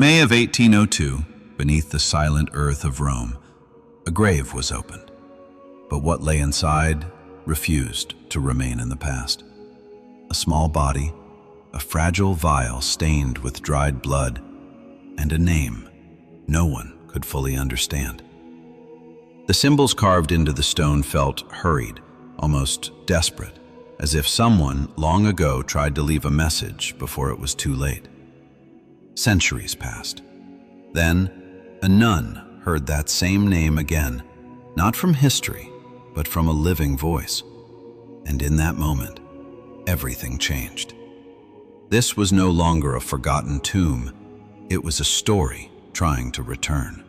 May of 1802, beneath the silent earth of Rome, a grave was opened. But what lay inside refused to remain in the past. A small body, a fragile vial stained with dried blood, and a name no one could fully understand. The symbols carved into the stone felt hurried, almost desperate, as if someone long ago tried to leave a message before it was too late. Centuries passed. Then, a nun heard that same name again, not from history, but from a living voice. And in that moment, everything changed. This was no longer a forgotten tomb. It was a story trying to return.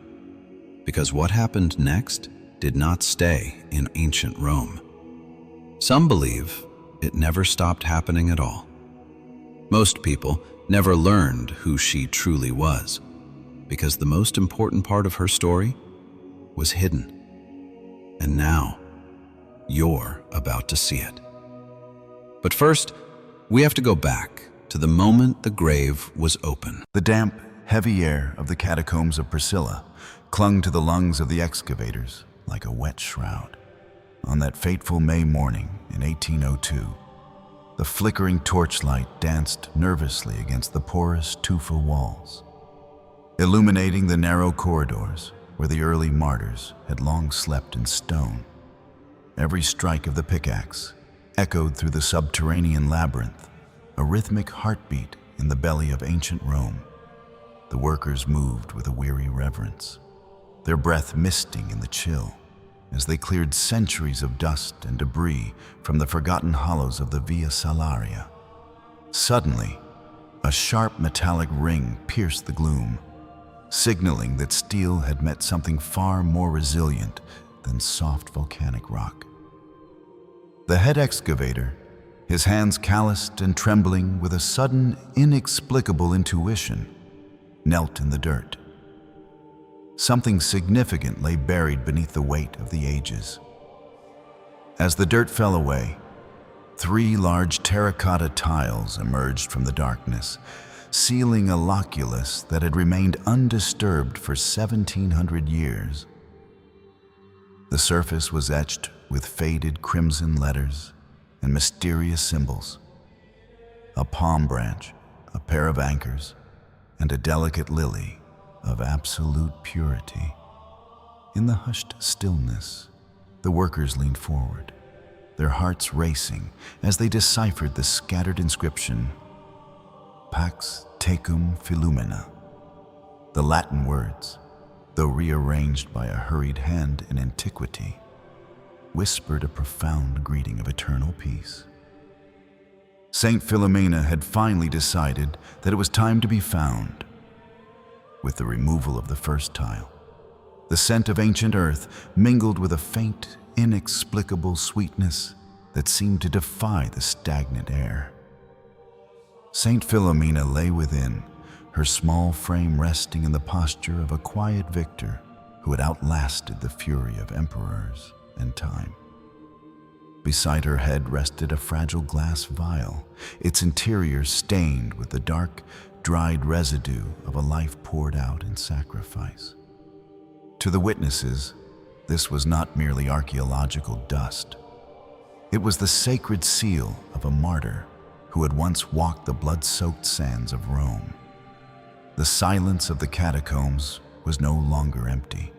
Because what happened next did not stay in ancient Rome. Some believe it never stopped happening at all. Most people never learned who she truly was, because the most important part of her story was hidden. And now, you're about to see it. But first, we have to go back to the moment the grave was open. The damp, heavy air of the catacombs of Priscilla clung to the lungs of the excavators like a wet shroud. On that fateful May morning in 1802, the flickering torchlight danced nervously against the porous tufa walls, illuminating the narrow corridors where the early martyrs had long slept in stone. Every strike of the pickaxe echoed through the subterranean labyrinth, a rhythmic heartbeat in the belly of ancient Rome. The workers moved with a weary reverence, their breath misting in the chill as they cleared centuries of dust and debris from the forgotten hollows of the Via Salaria. Suddenly, a sharp metallic ring pierced the gloom, signaling that steel had met something far more resilient than soft volcanic rock. The head excavator, his hands calloused and trembling with a sudden, inexplicable intuition, knelt in the dirt. Something significant lay buried beneath the weight of the ages. As the dirt fell away, 3 large terracotta tiles emerged from the darkness, sealing a loculus that had remained undisturbed for 1,700 years. The surface was etched with faded crimson letters and mysterious symbols: a palm branch, a pair of anchors, and a delicate lily of absolute purity. In the hushed stillness, the workers leaned forward, their hearts racing as they deciphered the scattered inscription, Pax Tecum Philomena. The Latin words, though rearranged by a hurried hand in antiquity, whispered a profound greeting of eternal peace. Saint Philomena had finally decided that it was time to be found. With the removal of the first tile, the scent of ancient earth mingled with a faint, inexplicable sweetness that seemed to defy the stagnant air. Saint Philomena lay within, her small frame resting in the posture of a quiet victor who had outlasted the fury of emperors and time. Beside her head rested a fragile glass vial, its interior stained with the dark, dried residue of a life poured out in sacrifice. To the witnesses, this was not merely archaeological dust. It was the sacred seal of a martyr who had once walked the blood-soaked sands of Rome. The silence of the catacombs was no longer empty.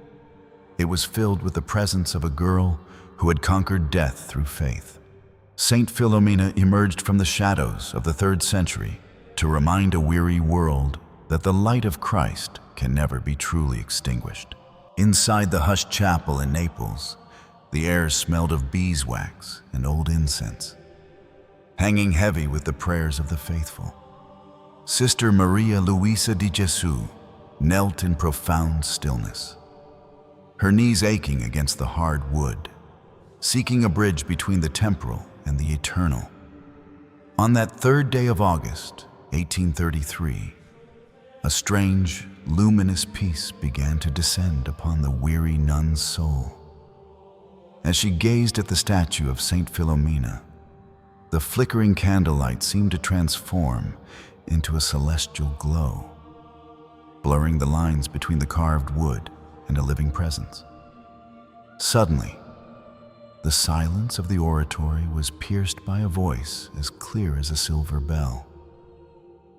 It was filled with the presence of a girl who had conquered death through faith. Saint Philomena emerged from the shadows of the 3rd century to remind a weary world that the light of Christ can never be truly extinguished. Inside the hushed chapel in Naples, the air smelled of beeswax and old incense, hanging heavy with the prayers of the faithful. Sister Maria Luisa di Gesù knelt in profound stillness, her knees aching against the hard wood, seeking a bridge between the temporal and the eternal. On that 3rd day of August, 1833, a strange, luminous peace began to descend upon the weary nun's soul. As she gazed at the statue of Saint Philomena, the flickering candlelight seemed to transform into a celestial glow. Blurring blurring the lines between the carved wood and a living presence. Suddenly, the silence of the oratory was pierced by a voice as clear as a silver bell,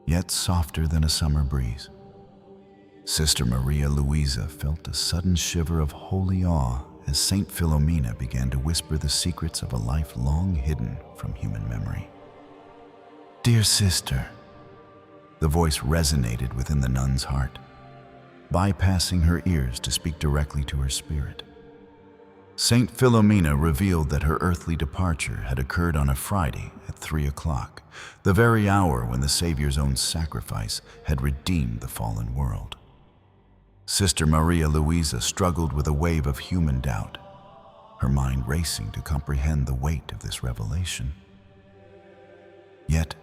yet softer than a summer breeze. Sister Maria Luisa felt a sudden shiver of holy awe as Saint Philomena began to whisper the secrets of a life long hidden from human memory. "Dear sister," the voice resonated within the nun's heart, bypassing her ears to speak directly to her spirit. Saint Philomena revealed that her earthly departure had occurred on a Friday at 3 o'clock, the very hour when the Savior's own sacrifice had redeemed the fallen world. Sister Maria Luisa struggled with a wave of human doubt, her mind racing to comprehend the weight of this revelation. Yet,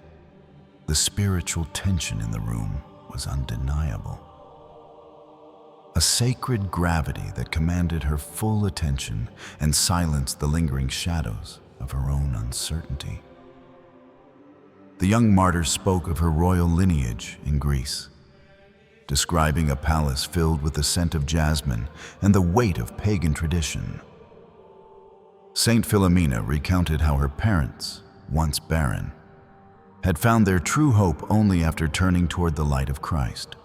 the spiritual tension in the room was undeniable. A sacred gravity that commanded her full attention and silenced the lingering shadows of her own uncertainty. The young martyr spoke of her royal lineage in Greece, describing a palace filled with the scent of jasmine and the weight of pagan tradition. Saint Philomena recounted how her parents, once barren, had found their true hope only after turning toward the light of Christ.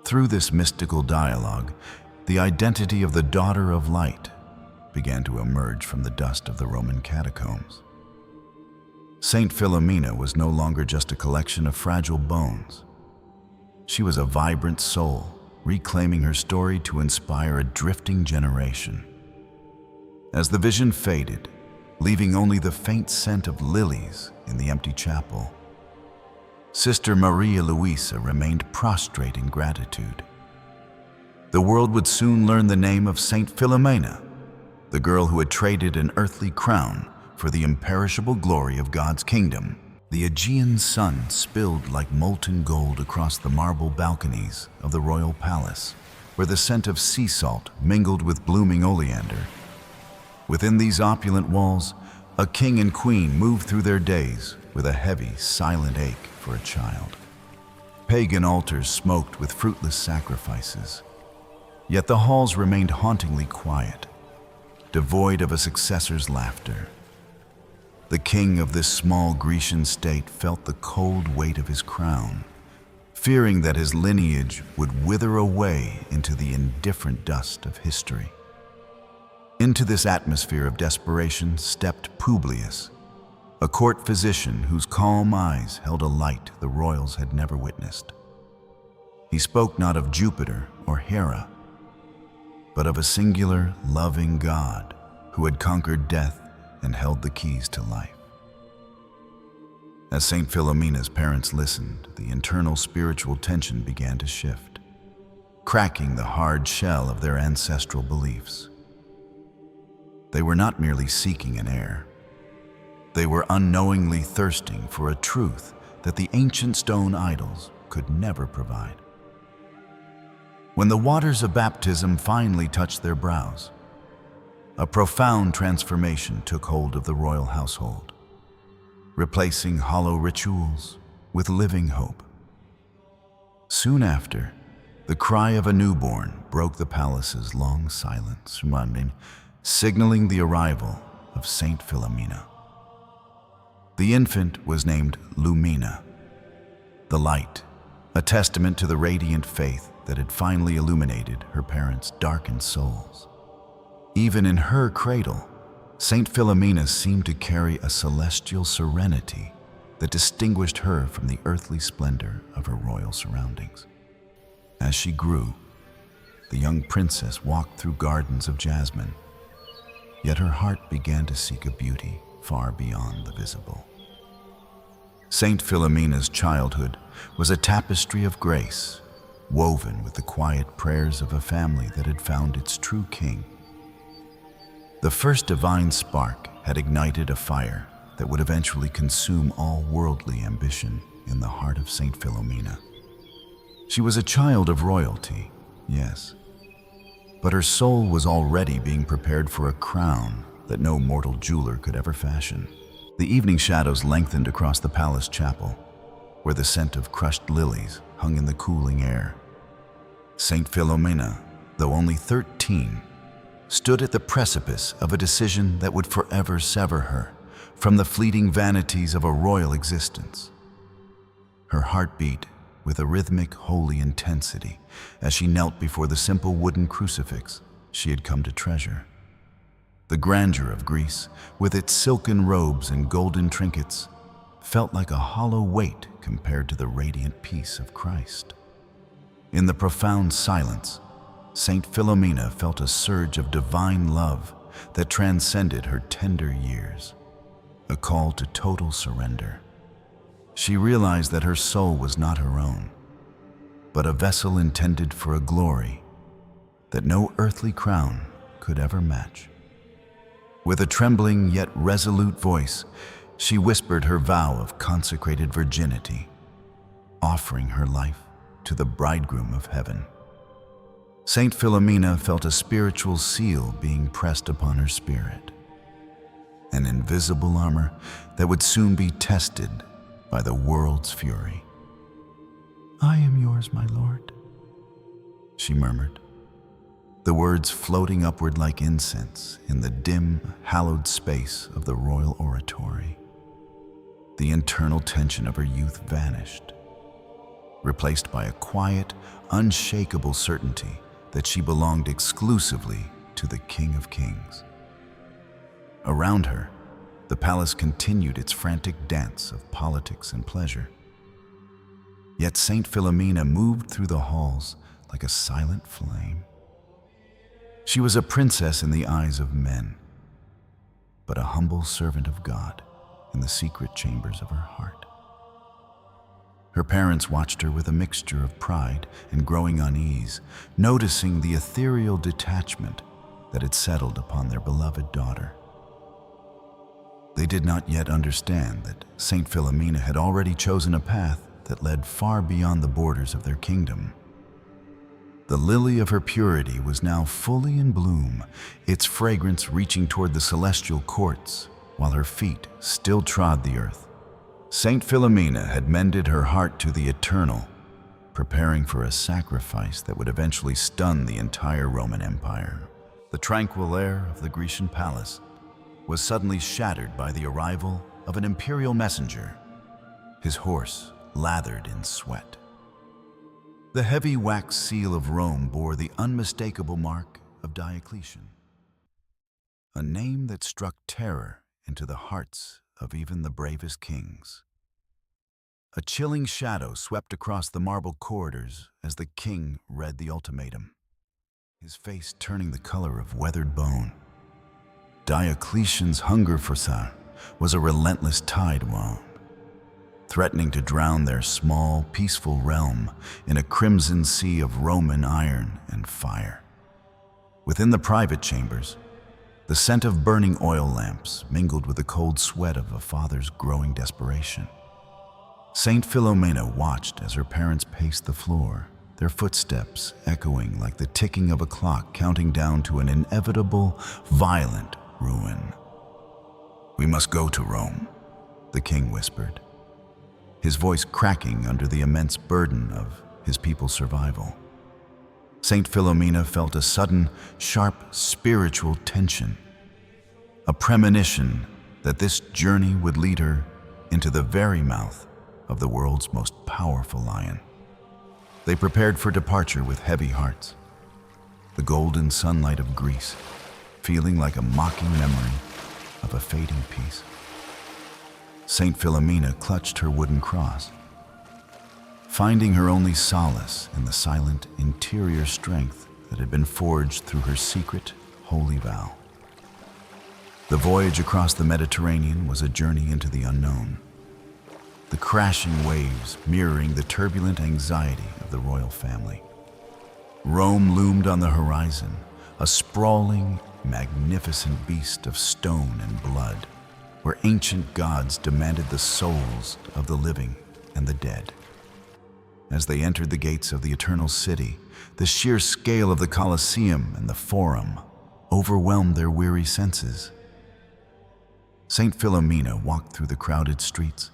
Through this mystical dialogue, the identity of the Daughter of Light began to emerge from the dust of the Roman catacombs. Saint Philomena was no longer just a collection of fragile bones. She was a vibrant soul, reclaiming her story to inspire a drifting generation. As the vision faded, leaving only the faint scent of lilies in the empty chapel, Sister Maria Luisa remained prostrate in gratitude. The world would soon learn the name of Saint Philomena, the girl who had traded an earthly crown for the imperishable glory of God's kingdom. The Aegean sun spilled like molten gold across the marble balconies of the royal palace, where the scent of sea salt mingled with blooming oleander. Within these opulent walls, a king and queen moved through their days with a heavy, silent ache for a child. Pagan altars smoked with fruitless sacrifices, yet the halls remained hauntingly quiet, devoid of a successor's laughter. The king of this small Grecian state felt the cold weight of his crown, fearing that his lineage would wither away into the indifferent dust of history. Into this atmosphere of desperation stepped Publius, a court physician whose calm eyes held a light the royals had never witnessed. He spoke not of Jupiter or Hera, but of a singular, loving God who had conquered death and held the keys to life. As Saint Philomena's parents listened, the internal spiritual tension began to shift, cracking the hard shell of their ancestral beliefs. They were not merely seeking an heir. They were unknowingly thirsting for a truth that the ancient stone idols could never provide. When the waters of baptism finally touched their brows, a profound transformation took hold of the royal household, replacing hollow rituals with living hope. Soon after, the cry of a newborn broke the palace's long silence, signaling the arrival of Saint Philomena. The infant was named Lumina, the light, a testament to the radiant faith that had finally illuminated her parents' darkened souls. Even in her cradle, Saint Philomena seemed to carry a celestial serenity that distinguished her from the earthly splendor of her royal surroundings. As she grew, the young princess walked through gardens of jasmine, yet her heart began to seek a beauty far beyond the visible. Saint Philomena's childhood was a tapestry of grace, woven with the quiet prayers of a family that had found its true king. The first divine spark had ignited a fire that would eventually consume all worldly ambition in the heart of Saint Philomena. She was a child of royalty, yes, but her soul was already being prepared for a crown that no mortal jeweler could ever fashion. The evening shadows lengthened across the palace chapel, where the scent of crushed lilies hung in the cooling air. Saint Philomena, though only 13, stood at the precipice of a decision that would forever sever her from the fleeting vanities of a royal existence. Her heart beat with a rhythmic, holy intensity as she knelt before the simple wooden crucifix she had come to treasure. The grandeur of Greece, with its silken robes and golden trinkets, felt like a hollow weight compared to the radiant peace of Christ. In the profound silence, Saint Philomena felt a surge of divine love that transcended her tender years, a call to total surrender. She realized that her soul was not her own, but a vessel intended for a glory that no earthly crown could ever match. With a trembling yet resolute voice, she whispered her vow of consecrated virginity, offering her life to the bridegroom of heaven. Saint Philomena felt a spiritual seal being pressed upon her spirit, an invisible armor that would soon be tested by the world's fury. "I am yours, my Lord," she murmured, the words floating upward like incense in the dim, hallowed space of the royal oratory. The internal tension of her youth vanished, replaced by a quiet, unshakable certainty that she belonged exclusively to the King of Kings. Around her, the palace continued its frantic dance of politics and pleasure. Yet Saint Philomena moved through the halls like a silent flame. She was a princess in the eyes of men, but a humble servant of God in the secret chambers of her heart. Her parents watched her with a mixture of pride and growing unease, noticing the ethereal detachment that had settled upon their beloved daughter. They did not yet understand that Saint Philomena had already chosen a path that led far beyond the borders of their kingdom. The lily of her purity was now fully in bloom, its fragrance reaching toward the celestial courts, while her feet still trod the earth. Saint Philomena had mended her heart to the eternal, preparing for a sacrifice that would eventually stun the entire Roman Empire. The tranquil air of the Grecian palace was suddenly shattered by the arrival of an imperial messenger, his horse lathered in sweat. The heavy wax seal of Rome bore the unmistakable mark of Diocletian, a name that struck terror into the hearts of even the bravest kings. A chilling shadow swept across the marble corridors as the king read the ultimatum, his face turning the color of weathered bone. Diocletian's hunger for Tsar was a relentless tide wound, threatening to drown their small, peaceful realm in a crimson sea of Roman iron and fire. Within the private chambers, the scent of burning oil lamps mingled with the cold sweat of a father's growing desperation. Saint Philomena watched as her parents paced the floor, their footsteps echoing like the ticking of a clock counting down to an inevitable, violent ruin. "We must go to Rome," the king whispered, his voice cracking under the immense burden of his people's survival. Saint Philomena felt a sudden, sharp spiritual tension, a premonition that this journey would lead her into the very mouth of the world's most powerful lion. They prepared for departure with heavy hearts, the golden sunlight of Greece feeling like a mocking memory of a fading peace. Saint Philomena clutched her wooden cross, finding her only solace in the silent interior strength that had been forged through her secret, holy vow. The voyage across the Mediterranean was a journey into the unknown, the crashing waves mirroring the turbulent anxiety of the royal family. Rome loomed on the horizon, a sprawling, magnificent beast of stone and blood, where ancient gods demanded the souls of the living and the dead. As they entered the gates of the Eternal City, the sheer scale of the Colosseum and the Forum overwhelmed their weary senses. Saint Philomena walked through the crowded streets,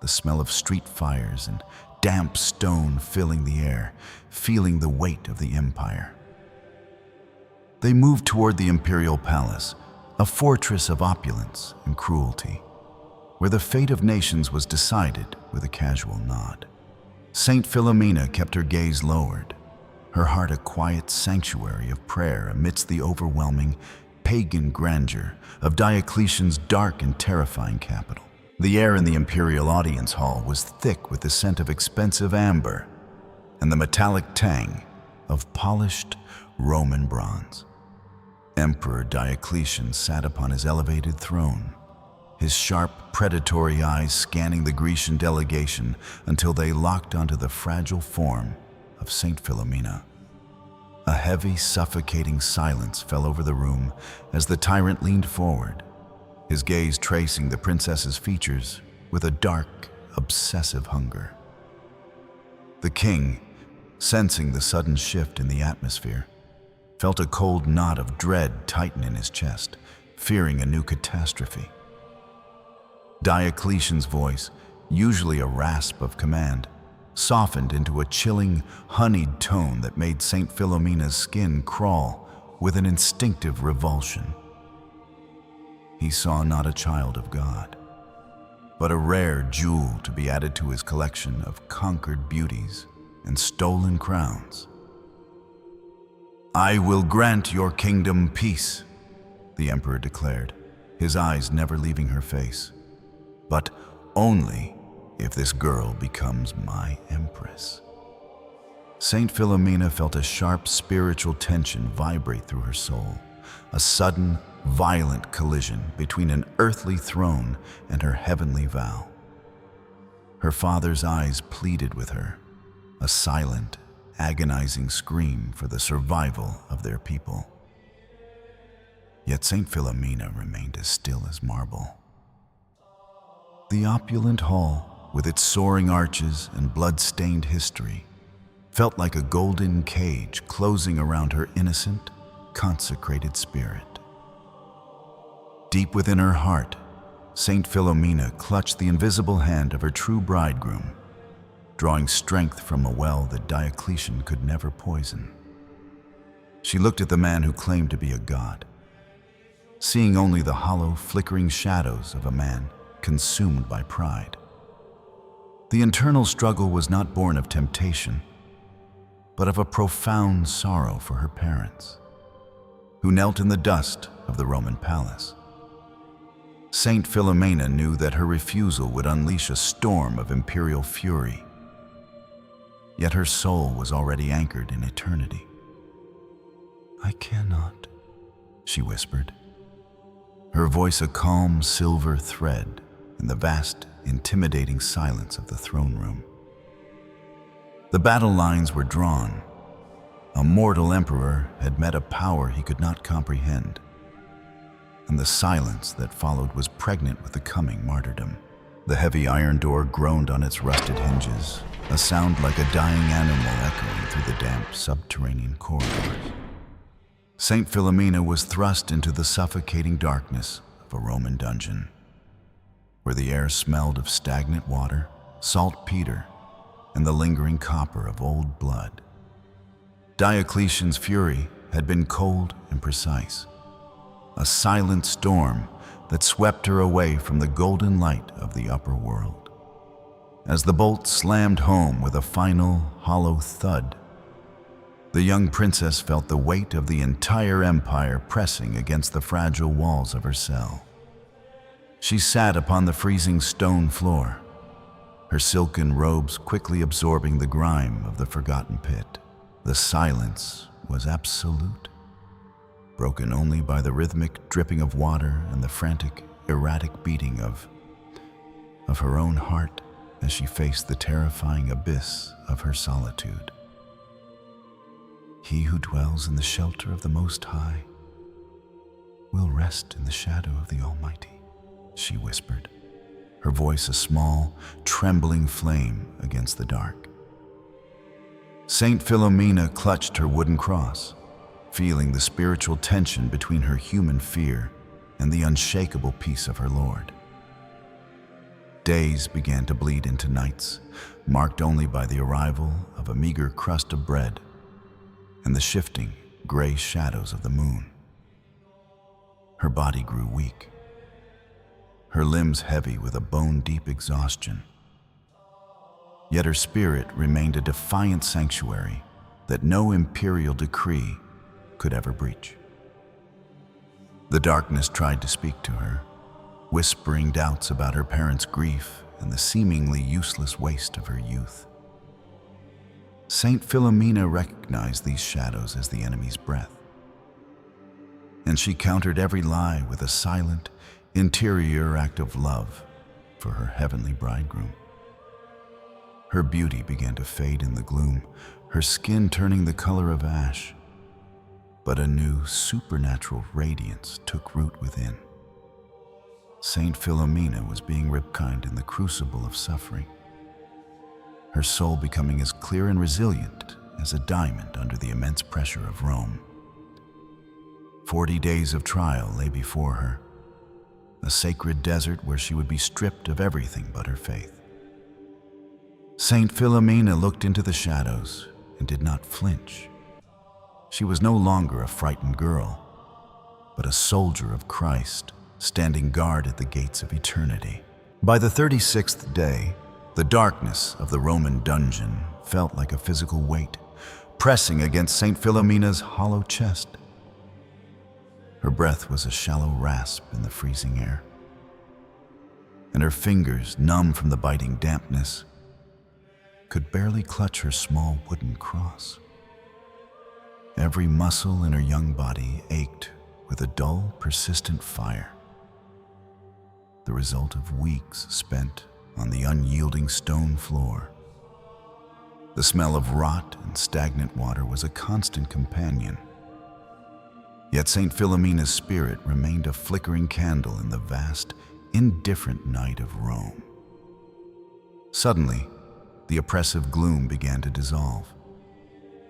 the smell of street fires and damp stone filling the air, feeling the weight of the empire. They moved toward the imperial palace, a fortress of opulence and cruelty, where the fate of nations was decided with a casual nod. Saint Philomena kept her gaze lowered, her heart a quiet sanctuary of prayer amidst the overwhelming pagan grandeur of Diocletian's dark and terrifying capital. The air in the imperial audience hall was thick with the scent of expensive amber and the metallic tang of polished Roman bronze. Emperor Diocletian sat upon his elevated throne, his sharp, predatory eyes scanning the Grecian delegation until they locked onto the fragile form of Saint Philomena. A heavy, suffocating silence fell over the room as the tyrant leaned forward, his gaze tracing the princess's features with a dark, obsessive hunger. The king, sensing the sudden shift in the atmosphere, felt a cold knot of dread tighten in his chest, fearing a new catastrophe. Diocletian's voice, usually a rasp of command, softened into a chilling, honeyed tone that made Saint Philomena's skin crawl with an instinctive revulsion. He saw not a child of God, but a rare jewel to be added to his collection of conquered beauties and stolen crowns. "I will grant your kingdom peace," the emperor declared, his eyes never leaving her face, "but only if this girl becomes my empress." Saint Philomena felt a sharp spiritual tension vibrate through her soul, a sudden, violent collision between an earthly throne and her heavenly vow. Her father's eyes pleaded with her, a silent, agonizing scream for the survival of their people. Yet Saint Philomena remained as still as marble. The opulent hall, with its soaring arches and blood-stained history, felt like a golden cage closing around her innocent, consecrated spirit. Deep within her heart, Saint Philomena clutched the invisible hand of her true bridegroom, drawing strength from a well that Diocletian could never poison. She looked at the man who claimed to be a god, seeing only the hollow, flickering shadows of a man consumed by pride. The internal struggle was not born of temptation, but of a profound sorrow for her parents, who knelt in the dust of the Roman palace. Saint Philomena knew that her refusal would unleash a storm of imperial fury, yet her soul was already anchored in eternity. "I cannot," she whispered, her voice a calm silver thread in the vast, intimidating silence of the throne room. The battle lines were drawn. A mortal emperor had met a power he could not comprehend, and the silence that followed was pregnant with the coming martyrdom. The heavy iron door groaned on its rusted hinges, a sound like a dying animal echoing through the damp subterranean corridors. Saint Philomena was thrust into the suffocating darkness of a Roman dungeon, where the air smelled of stagnant water, saltpeter, and the lingering copper of old blood. Diocletian's fury had been cold and precise, a silent storm that swept her away from the golden light of the upper world. As the bolt slammed home with a final, hollow thud, the young princess felt the weight of the entire empire pressing against the fragile walls of her cell. She sat upon the freezing stone floor, her silken robes quickly absorbing the grime of the forgotten pit. The silence was absolute, broken only by the rhythmic dripping of water and the frantic, erratic beating of her own heart as she faced the terrifying abyss of her solitude. "He who dwells in the shelter of the Most High will rest in the shadow of the Almighty," she whispered, her voice a small, trembling flame against the dark. Saint Philomena clutched her wooden cross, feeling the spiritual tension between her human fear and the unshakable peace of her Lord. Days began to bleed into nights, marked only by the arrival of a meager crust of bread and the shifting, gray shadows of the moon. Her body grew weak, her limbs heavy with a bone-deep exhaustion. Yet her spirit remained a defiant sanctuary that no imperial decree could ever breach. The darkness tried to speak to her, whispering doubts about her parents' grief and the seemingly useless waste of her youth. Saint Philomena recognized these shadows as the enemy's breath, and she countered every lie with a silent, interior act of love for her heavenly bridegroom. Her beauty began to fade in the gloom, her skin turning the color of ash, but a new supernatural radiance took root within. Saint Philomena was being ripkind in the crucible of suffering, her soul becoming as clear and resilient as a diamond under the immense pressure of Rome. 40 days of trial lay before her, a sacred desert where she would be stripped of everything but her faith. Saint Philomena looked into the shadows and did not flinch. She was no longer a frightened girl, but a soldier of Christ, standing guard at the gates of eternity. By the 36th day, the darkness of the Roman dungeon felt like a physical weight, pressing against Saint Philomena's hollow chest. Her breath was a shallow rasp in the freezing air, and her fingers, numb from the biting dampness, could barely clutch her small wooden cross. Every muscle in her young body ached with a dull, persistent fire, the result of weeks spent on the unyielding stone floor. The smell of rot and stagnant water was a constant companion. Yet Saint Philomena's spirit remained a flickering candle in the vast, indifferent night of Rome. Suddenly, the oppressive gloom began to dissolve,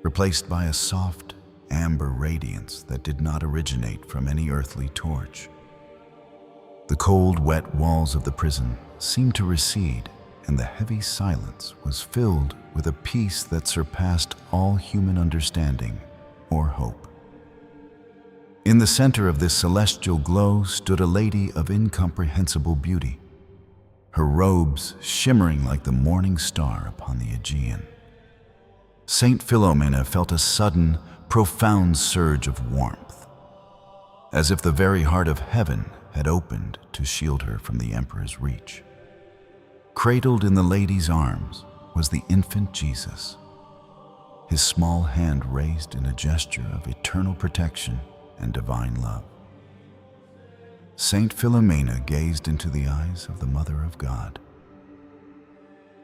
replaced by a soft, amber radiance that did not originate from any earthly torch. The cold, wet walls of the prison seemed to recede, and the heavy silence was filled with a peace that surpassed all human understanding or hope. In the center of this celestial glow stood a lady of incomprehensible beauty, her robes shimmering like the morning star upon the Aegean. Saint Philomena felt a sudden, profound surge of warmth, as if the very heart of heaven had opened to shield her from the emperor's reach. Cradled in the lady's arms was the infant Jesus, his small hand raised in a gesture of eternal protection and divine love. Saint Philomena gazed into the eyes of the Mother of God,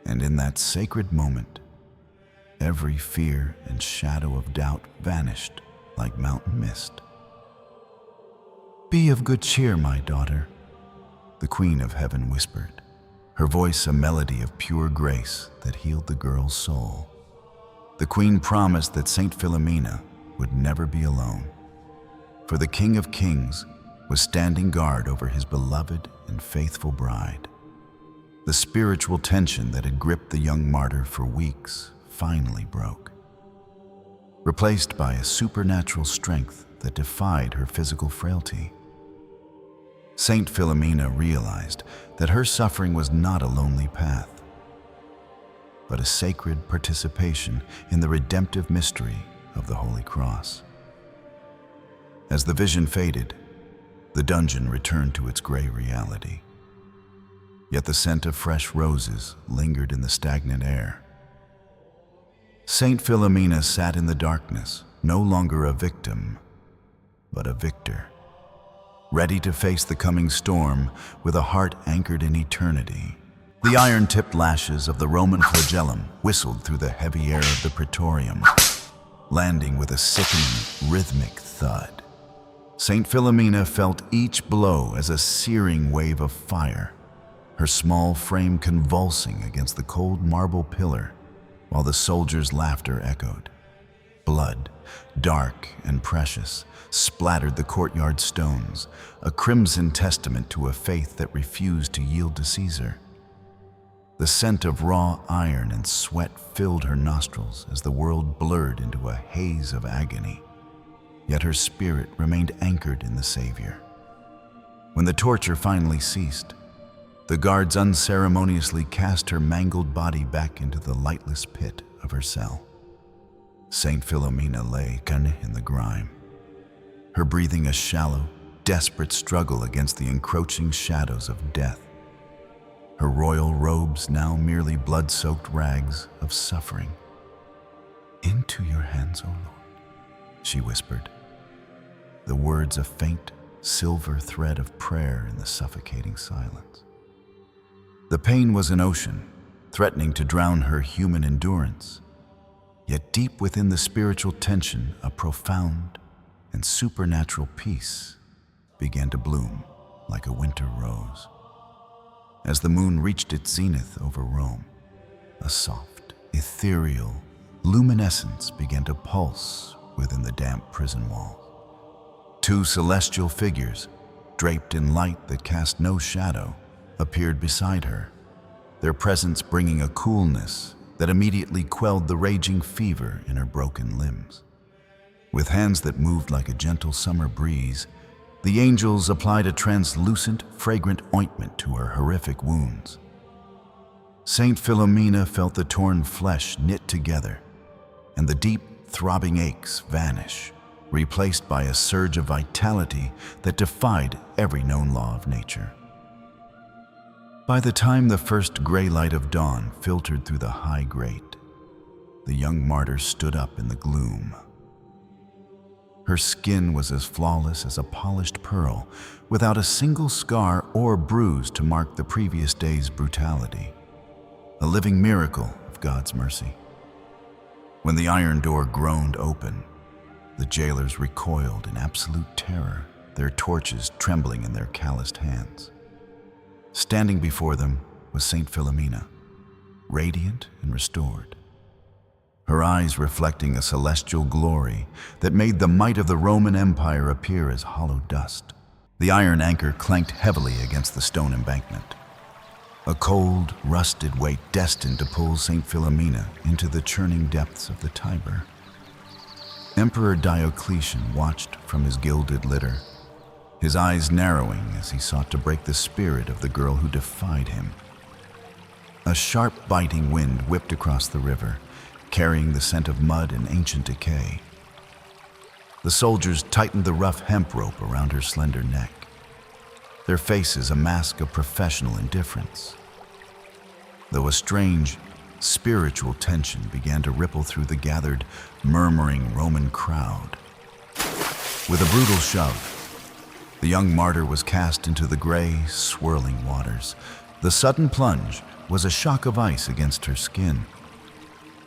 and in that sacred moment, every fear and shadow of doubt vanished like mountain mist. "Be of good cheer, my daughter," the Queen of Heaven whispered, her voice a melody of pure grace that healed the girl's soul. The Queen promised that Saint Philomena would never be alone, for the King of Kings was standing guard over his beloved and faithful bride. The spiritual tension that had gripped the young martyr for weeks finally broke, replaced by a supernatural strength that defied her physical frailty. Saint Philomena realized that her suffering was not a lonely path, but a sacred participation in the redemptive mystery of the Holy Cross. As the vision faded, the dungeon returned to its gray reality. Yet the scent of fresh roses lingered in the stagnant air. Saint Philomena sat in the darkness, no longer a victim, but a victor, ready to face the coming storm with a heart anchored in eternity. The iron-tipped lashes of the Roman flagellum whistled through the heavy air of the Praetorium, landing with a sickening, rhythmic thud. Saint Philomena felt each blow as a searing wave of fire, her small frame convulsing against the cold marble pillar while the soldiers' laughter echoed. Blood, dark and precious, splattered the courtyard stones, a crimson testament to a faith that refused to yield to Caesar. The scent of raw iron and sweat filled her nostrils as the world blurred into a haze of agony. Yet her spirit remained anchored in the Savior. When the torture finally ceased, the guards unceremoniously cast her mangled body back into the lightless pit of her cell. Saint Philomena lay in the grime, her breathing a shallow, desperate struggle against the encroaching shadows of death. Her royal robes now merely blood-soaked rags of suffering. "Into your hands, O Lord," she whispered, the words a faint, silver thread of prayer in the suffocating silence. The pain was an ocean, threatening to drown her human endurance. Yet deep within the spiritual tension, a profound and supernatural peace began to bloom like a winter rose. As the moon reached its zenith over Rome, a soft, ethereal luminescence began to pulse within the damp prison walls. Two celestial figures, draped in light that cast no shadow, appeared beside her, their presence bringing a coolness that immediately quelled the raging fever in her broken limbs. With hands that moved like a gentle summer breeze, the angels applied a translucent, fragrant ointment to her horrific wounds. Saint Philomena felt the torn flesh knit together, and the deep, throbbing aches vanish, replaced by a surge of vitality that defied every known law of nature. By the time the first gray light of dawn filtered through the high grate, the young martyr stood up in the gloom. Her skin was as flawless as a polished pearl, without a single scar or bruise to mark the previous day's brutality. A living miracle of God's mercy. When the iron door groaned open, the jailers recoiled in absolute terror, their torches trembling in their calloused hands. Standing before them was Saint Philomena, radiant and restored, her eyes reflecting a celestial glory that made the might of the Roman Empire appear as hollow dust. The iron anchor clanked heavily against the stone embankment, a cold, rusted weight destined to pull Saint Philomena into the churning depths of the Tiber. Emperor Diocletian watched from his gilded litter, his eyes narrowing as he sought to break the spirit of the girl who defied him. A sharp, biting wind whipped across the river, carrying the scent of mud and ancient decay. The soldiers tightened the rough hemp rope around her slender neck, their faces a mask of professional indifference. Though a strange, spiritual tension began to ripple through the gathered, murmuring Roman crowd. With a brutal shove, the young martyr was cast into the gray, swirling waters. The sudden plunge was a shock of ice against her skin,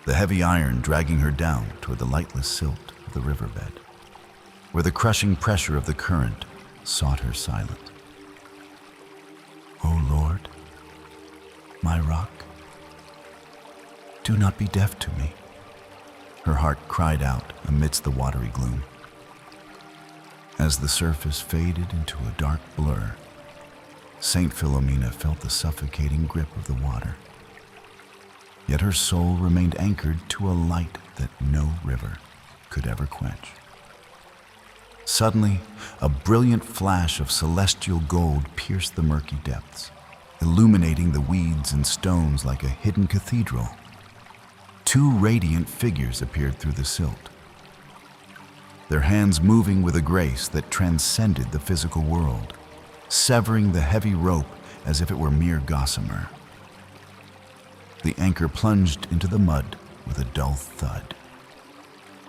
the heavy iron dragging her down toward the lightless silt of the riverbed, where the crushing pressure of the current sought her silent. "O Lord, my rock, do not be deaf to me," her heart cried out amidst the watery gloom. As the surface faded into a dark blur, Saint Philomena felt the suffocating grip of the water. Yet her soul remained anchored to a light that no river could ever quench. Suddenly, a brilliant flash of celestial gold pierced the murky depths, illuminating the weeds and stones like a hidden cathedral. Two radiant figures appeared through the silt, their hands moving with a grace that transcended the physical world, severing the heavy rope as if it were mere gossamer. The anchor plunged into the mud with a dull thud.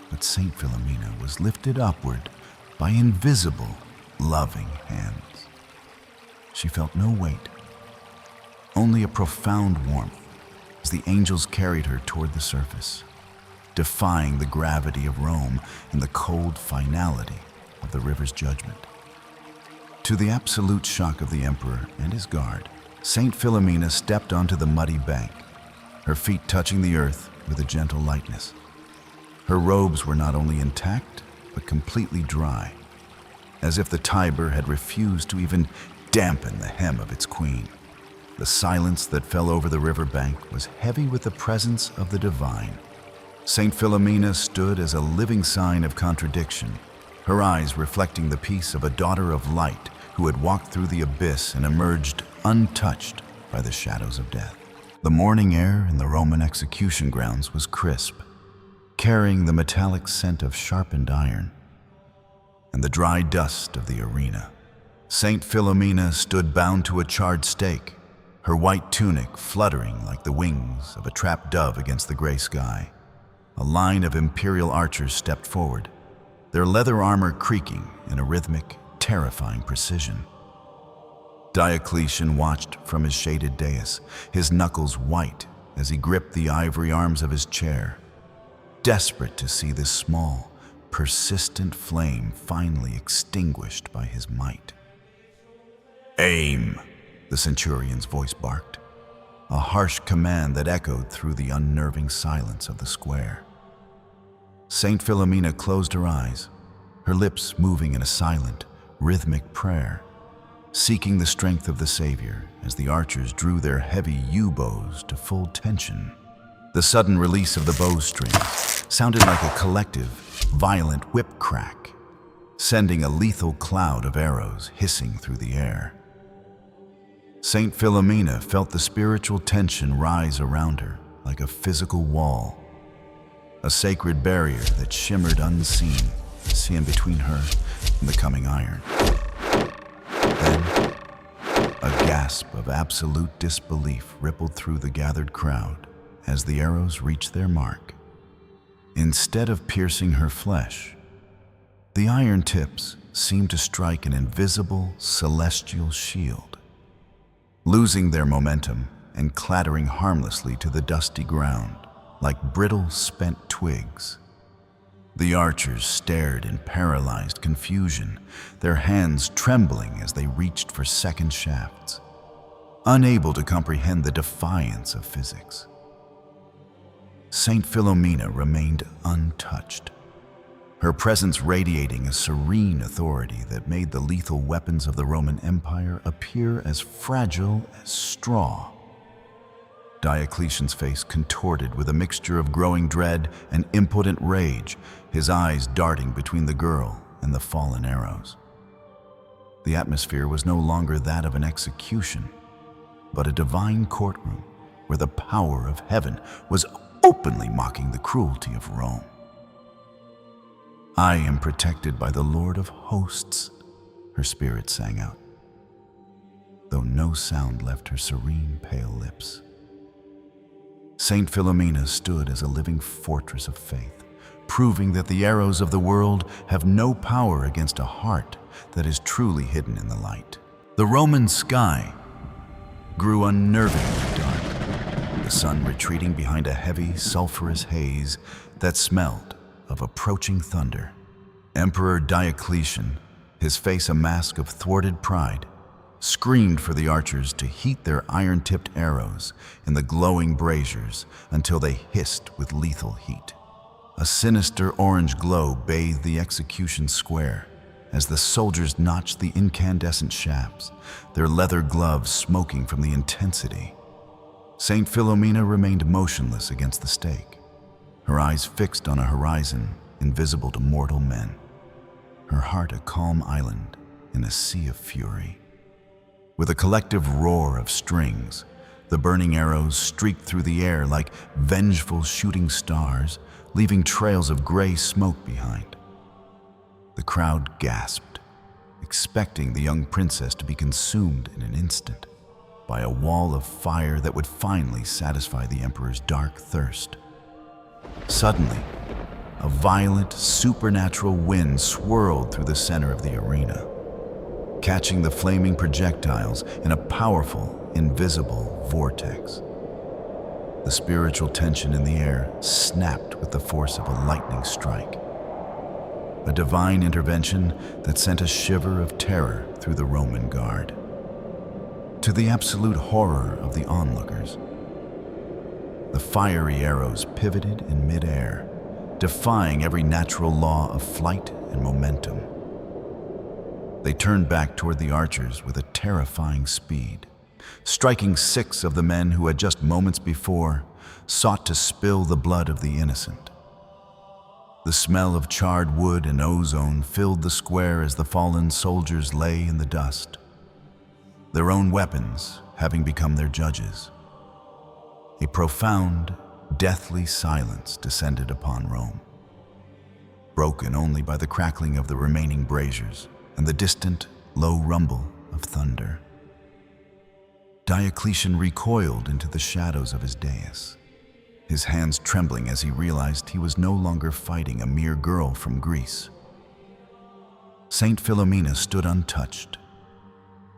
But Saint Philomena was lifted upward by invisible, loving hands. She felt no weight, only a profound warmth as the angels carried her toward the surface, defying the gravity of Rome and the cold finality of the river's judgment. To the absolute shock of the emperor and his guard, Saint Philomena stepped onto the muddy bank, her feet touching the earth with a gentle lightness. Her robes were not only intact, but completely dry, as if the Tiber had refused to even dampen the hem of its queen. The silence that fell over the riverbank was heavy with the presence of the divine. Saint Philomena stood as a living sign of contradiction, her eyes reflecting the peace of a daughter of light who had walked through the abyss and emerged untouched by the shadows of death. The morning air in the Roman execution grounds was crisp, carrying the metallic scent of sharpened iron and the dry dust of the arena. Saint Philomena stood bound to a charred stake, her white tunic fluttering like the wings of a trapped dove against the gray sky. A line of imperial archers stepped forward, their leather armor creaking in a rhythmic, terrifying precision. Diocletian watched from his shaded dais, his knuckles white as he gripped the ivory arms of his chair, desperate to see this small, persistent flame finally extinguished by his might. "Aim!" the centurion's voice barked, a harsh command that echoed through the unnerving silence of the square. Saint Philomena closed her eyes, her lips moving in a silent, rhythmic prayer, seeking the strength of the Savior as the archers drew their heavy yew-bows to full tension. The sudden release of the bowstrings sounded like a collective, violent whip crack, sending a lethal cloud of arrows hissing through the air. Saint Philomena felt the spiritual tension rise around her like a physical wall, a sacred barrier that shimmered unseen, seen between her and the coming iron. Then, a gasp of absolute disbelief rippled through the gathered crowd as the arrows reached their mark. Instead of piercing her flesh, the iron tips seemed to strike an invisible, celestial shield, losing their momentum and clattering harmlessly to the dusty ground like brittle, spent twigs. The archers stared in paralyzed confusion, their hands trembling as they reached for second shafts, unable to comprehend the defiance of physics. Saint Philomena remained untouched, her presence radiating a serene authority that made the lethal weapons of the Roman Empire appear as fragile as straw. Diocletian's face contorted with a mixture of growing dread and impotent rage, his eyes darting between the girl and the fallen arrows. The atmosphere was no longer that of an execution, but a divine courtroom where the power of heaven was openly mocking the cruelty of Rome. "I am protected by the Lord of hosts," her spirit sang out, though no sound left her serene, pale lips. Saint Philomena stood as a living fortress of faith, proving that the arrows of the world have no power against a heart that is truly hidden in the light. The Roman sky grew unnervingly dark, the sun retreating behind a heavy, sulphurous haze that smelled of approaching thunder. Emperor Diocletian, his face a mask of thwarted pride, screamed for the archers to heat their iron-tipped arrows in the glowing braziers until they hissed with lethal heat. A sinister orange glow bathed the execution square as the soldiers notched the incandescent shafts, their leather gloves smoking from the intensity. Saint Philomena remained motionless against the stake, her eyes fixed on a horizon invisible to mortal men, her heart a calm island in a sea of fury. With a collective roar of strings, the burning arrows streaked through the air like vengeful shooting stars, leaving trails of gray smoke behind. The crowd gasped, expecting the young princess to be consumed in an instant by a wall of fire that would finally satisfy the emperor's dark thirst. Suddenly, a violent, supernatural wind swirled through the center of the arena, catching the flaming projectiles in a powerful, invisible vortex. The spiritual tension in the air snapped with the force of a lightning strike, a divine intervention that sent a shiver of terror through the Roman guard. To the absolute horror of the onlookers, the fiery arrows pivoted in midair, defying every natural law of flight and momentum. They turned back toward the archers with a terrifying speed, striking 6 of the men who had just moments before sought to spill the blood of the innocent. The smell of charred wood and ozone filled the square as the fallen soldiers lay in the dust, their own weapons having become their judges. A profound, deathly silence descended upon Rome, broken only by the crackling of the remaining braziers and the distant, low rumble of thunder. Diocletian recoiled into the shadows of his dais, his hands trembling as he realized he was no longer fighting a mere girl from Greece. Saint Philomena stood untouched,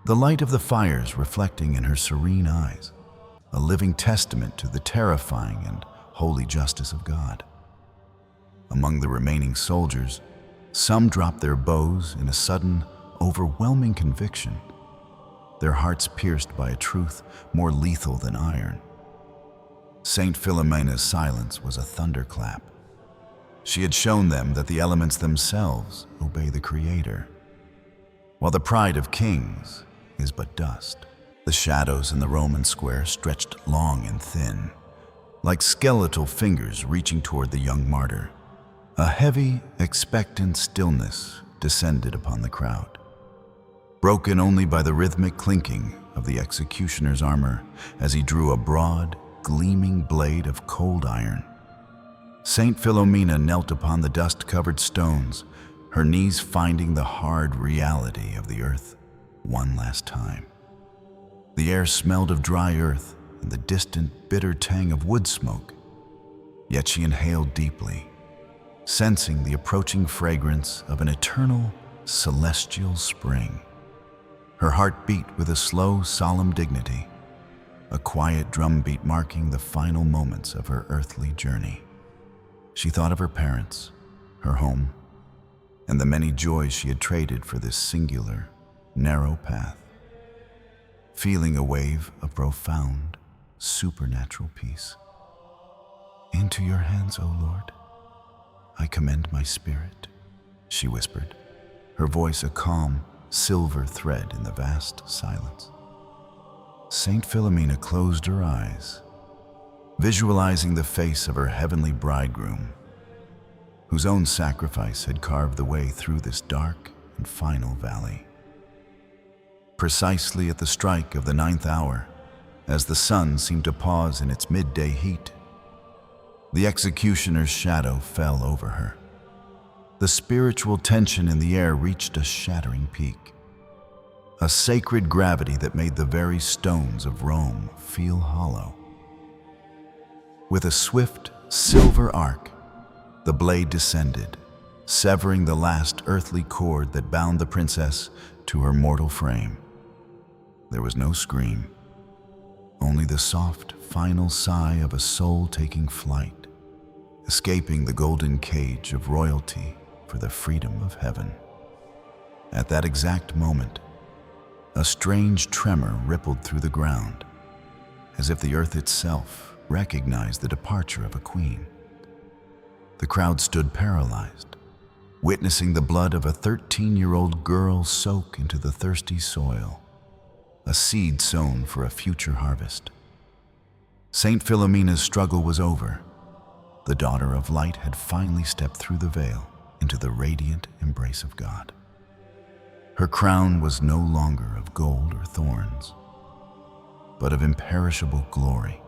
the light of the fires reflecting in her serene eyes, a living testament to the terrifying and holy justice of God. Among the remaining soldiers, some dropped their bows in a sudden, overwhelming conviction, their hearts pierced by a truth more lethal than iron. Saint Philomena's silence was a thunderclap. She had shown them that the elements themselves obey the Creator, while the pride of kings is but dust. The shadows in the Roman square stretched long and thin, like skeletal fingers reaching toward the young martyr. A heavy, expectant stillness descended upon the crowd, broken only by the rhythmic clinking of the executioner's armor as he drew a broad, gleaming blade of cold iron. Saint Philomena knelt upon the dust-covered stones, her knees finding the hard reality of the earth one last time. The air smelled of dry earth and the distant, bitter tang of wood smoke, yet she inhaled deeply, sensing the approaching fragrance of an eternal, celestial spring. Her heart beat with a slow, solemn dignity, a quiet drumbeat marking the final moments of her earthly journey. She thought of her parents, her home, and the many joys she had traded for this singular, narrow path, feeling a wave of profound, supernatural peace. "Into your hands, O Lord, I commend my spirit," she whispered, her voice a calm, silver thread in the vast silence. Saint Philomena closed her eyes, visualizing the face of her heavenly bridegroom, whose own sacrifice had carved the way through this dark and final valley. Precisely at the strike of the 9th hour, as the sun seemed to pause in its midday heat, the executioner's shadow fell over her. The spiritual tension in the air reached a shattering peak, a sacred gravity that made the very stones of Rome feel hollow. With a swift, silver arc, the blade descended, severing the last earthly cord that bound the princess to her mortal frame. There was no scream, only the soft, final sigh of a soul taking flight, escaping the golden cage of royalty for the freedom of heaven. At that exact moment, a strange tremor rippled through the ground, as if the earth itself recognized the departure of a queen. The crowd stood paralyzed, witnessing the blood of a 13-year-old girl soak into the thirsty soil, a seed sown for a future harvest. Saint Philomena's struggle was over. The daughter of light had finally stepped through the veil into the radiant embrace of God. Her crown was no longer of gold or thorns, but of imperishable glory,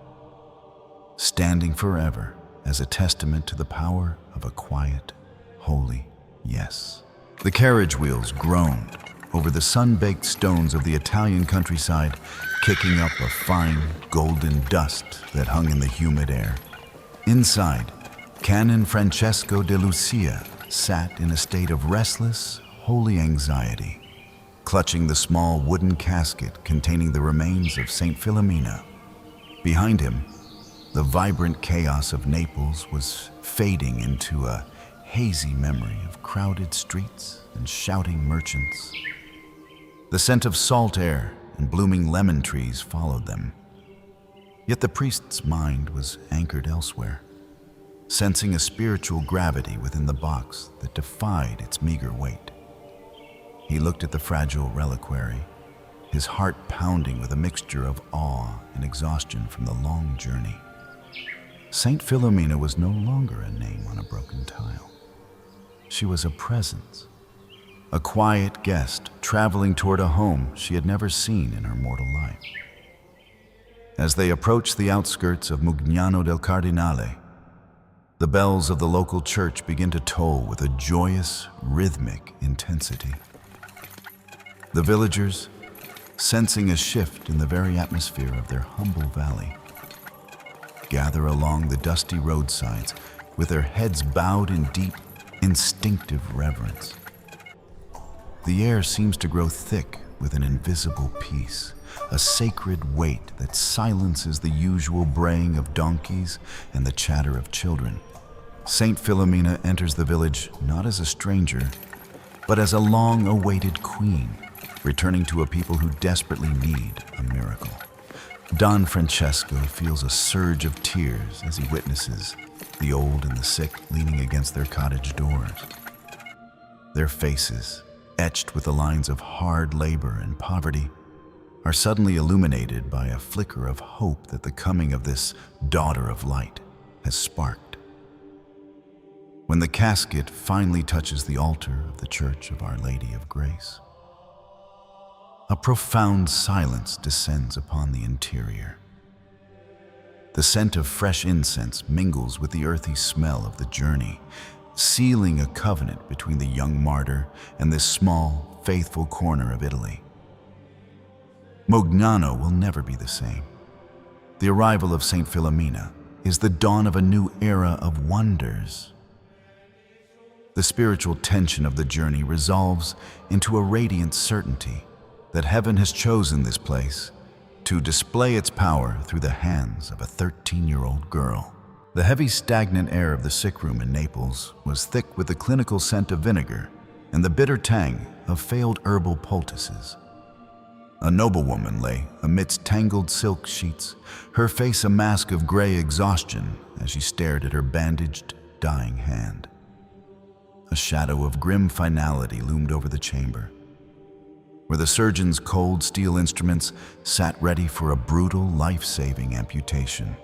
standing forever as a testament to the power of a quiet, holy yes. The carriage wheels groaned over the sun-baked stones of the Italian countryside, kicking up a fine, golden dust that hung in the humid air. Inside, Canon Francesco de Lucia sat in a state of restless, holy anxiety, clutching the small wooden casket containing the remains of Saint Philomena. Behind him, the vibrant chaos of Naples was fading into a hazy memory of crowded streets and shouting merchants. The scent of salt air and blooming lemon trees followed them. Yet the priest's mind was anchored elsewhere, sensing a spiritual gravity within the box that defied its meager weight. He looked at the fragile reliquary, his heart pounding with a mixture of awe and exhaustion from the long journey. Saint Philomena was no longer a name on a broken tile. She was a presence, a quiet guest traveling toward a home she had never seen in her mortal life. As they approached the outskirts of Mugnano del Cardinale, the bells of the local church begin to toll with a joyous, rhythmic intensity. The villagers, sensing a shift in the very atmosphere of their humble valley, gather along the dusty roadsides with their heads bowed in deep, instinctive reverence. The air seems to grow thick with an invisible peace, a sacred weight that silences the usual braying of donkeys and the chatter of children. Saint Philomena enters the village not as a stranger, but as a long-awaited queen, returning to a people who desperately need a miracle. Don Francesco feels a surge of tears as he witnesses the old and the sick leaning against their cottage doors. Their faces, etched with the lines of hard labor and poverty, are suddenly illuminated by a flicker of hope that the coming of this daughter of light has sparked. When the casket finally touches the altar of the Church of Our Lady of Grace, a profound silence descends upon the interior. The scent of fresh incense mingles with the earthy smell of the journey, sealing a covenant between the young martyr and this small, faithful corner of Italy. Mugnano will never be the same. The arrival of Saint Philomena is the dawn of a new era of wonders. The spiritual tension of the journey resolves into a radiant certainty that heaven has chosen this place to display its power through the hands of a 13-year-old girl. The heavy, stagnant air of the sick room in Naples was thick with the clinical scent of vinegar and the bitter tang of failed herbal poultices. A noblewoman lay amidst tangled silk sheets, her face a mask of gray exhaustion as she stared at her bandaged, dying hand. A shadow of grim finality loomed over the chamber, where the surgeon's cold steel instruments sat ready for a brutal, life-saving amputation.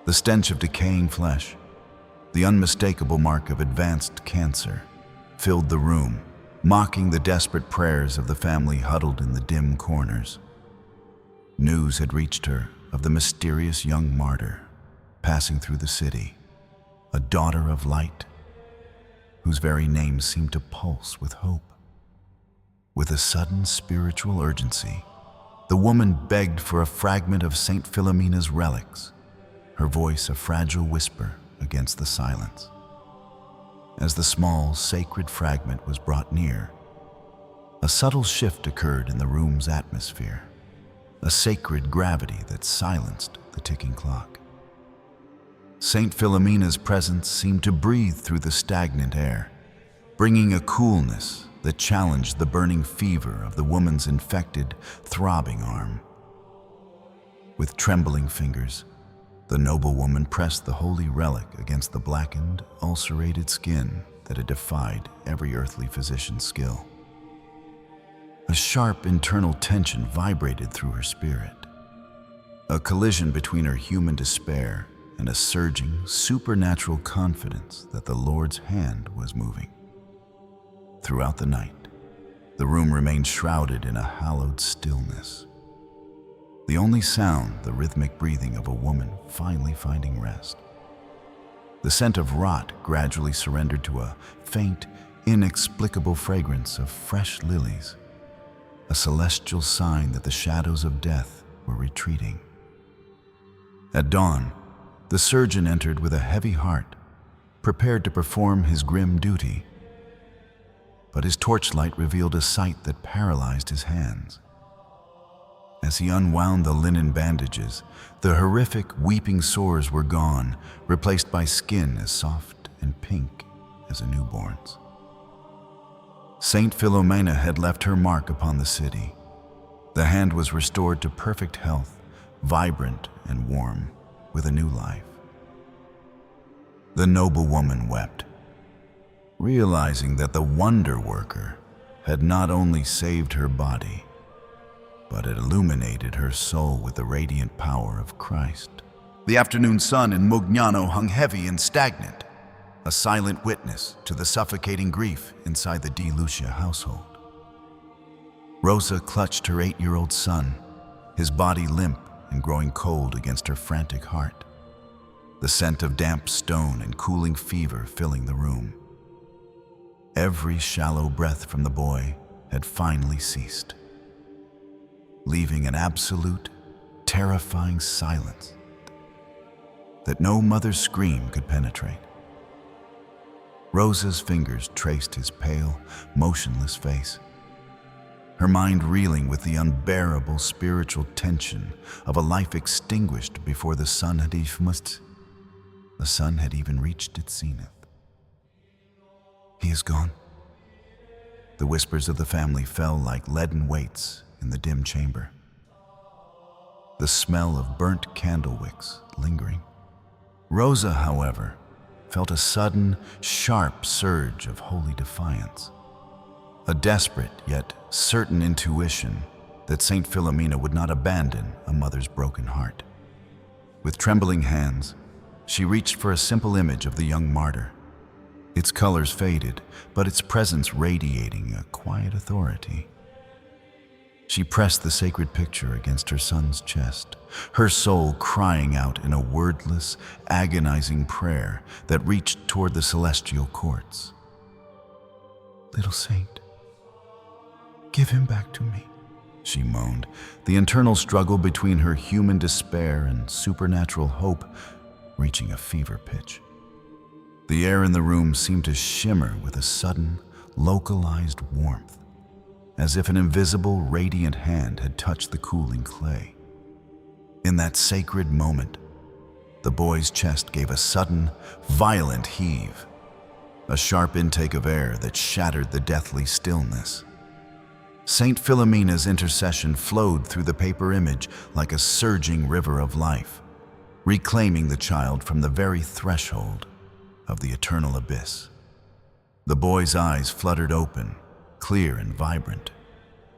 The stench of decaying flesh, the unmistakable mark of advanced cancer, filled the room, mocking the desperate prayers of the family huddled in the dim corners. News had reached her of the mysterious young martyr passing through the city, a daughter of light, whose very name seemed to pulse with hope. With a sudden spiritual urgency, the woman begged for a fragment of Saint Philomena's relics, her voice a fragile whisper against the silence. As the small, sacred fragment was brought near, a subtle shift occurred in the room's atmosphere, a sacred gravity that silenced the ticking clock. Saint Philomena's presence seemed to breathe through the stagnant air, bringing a coolness that challenged the burning fever of the woman's infected, throbbing arm. With trembling fingers, the noblewoman pressed the holy relic against the blackened, ulcerated skin that had defied every earthly physician's skill. A sharp internal tension vibrated through her spirit, a collision between her human despair and a surging, supernatural confidence that the Lord's hand was moving. Throughout the night, the room remained shrouded in a hallowed stillness. The only sound, the rhythmic breathing of a woman finally finding rest. The scent of rot gradually surrendered to a faint, inexplicable fragrance of fresh lilies, a celestial sign that the shadows of death were retreating. At dawn, the surgeon entered with a heavy heart, prepared to perform his grim duty. But his torchlight revealed a sight that paralyzed his hands. As he unwound the linen bandages, the horrific weeping sores were gone, replaced by skin as soft and pink as a newborn's. Saint Philomena had left her mark upon the city. The hand was restored to perfect health, vibrant and warm, with a new life. The noble woman wept, realizing that the wonder worker had not only saved her body, but it illuminated her soul with the radiant power of Christ. The afternoon sun in Mugnano hung heavy and stagnant, a silent witness to the suffocating grief inside the Di Lucia household. Rosa clutched her 8-year-old son, his body limp and growing cold against her frantic heart, the scent of damp stone and cooling fever filling the room. Every shallow breath from the boy had finally ceased, leaving an absolute, terrifying silence that no mother's scream could penetrate. Rosa's fingers traced his pale, motionless face, her mind reeling with the unbearable spiritual tension of a life extinguished before the sun had even reached its zenith. He is gone. The whispers of the family fell like leaden weights in the dim chamber, the smell of burnt candle wicks lingering. Rosa, however, felt a sudden, sharp surge of holy defiance, a desperate yet certain intuition that Saint Philomena would not abandon a mother's broken heart. With trembling hands, she reached for a simple image of the young martyr, its colors faded, but its presence radiating a quiet authority. She pressed the sacred picture against her son's chest, her soul crying out in a wordless, agonizing prayer that reached toward the celestial courts. "Little saint, give him back to me," she moaned, the internal struggle between her human despair and supernatural hope reaching a fever pitch. The air in the room seemed to shimmer with a sudden, localized warmth, as if an invisible, radiant hand had touched the cooling clay. In that sacred moment, the boy's chest gave a sudden, violent heave, a sharp intake of air that shattered the deathly stillness. Saint Philomena's intercession flowed through the paper image like a surging river of life, reclaiming the child from the very threshold of the eternal abyss. The boy's eyes fluttered open, clear and vibrant,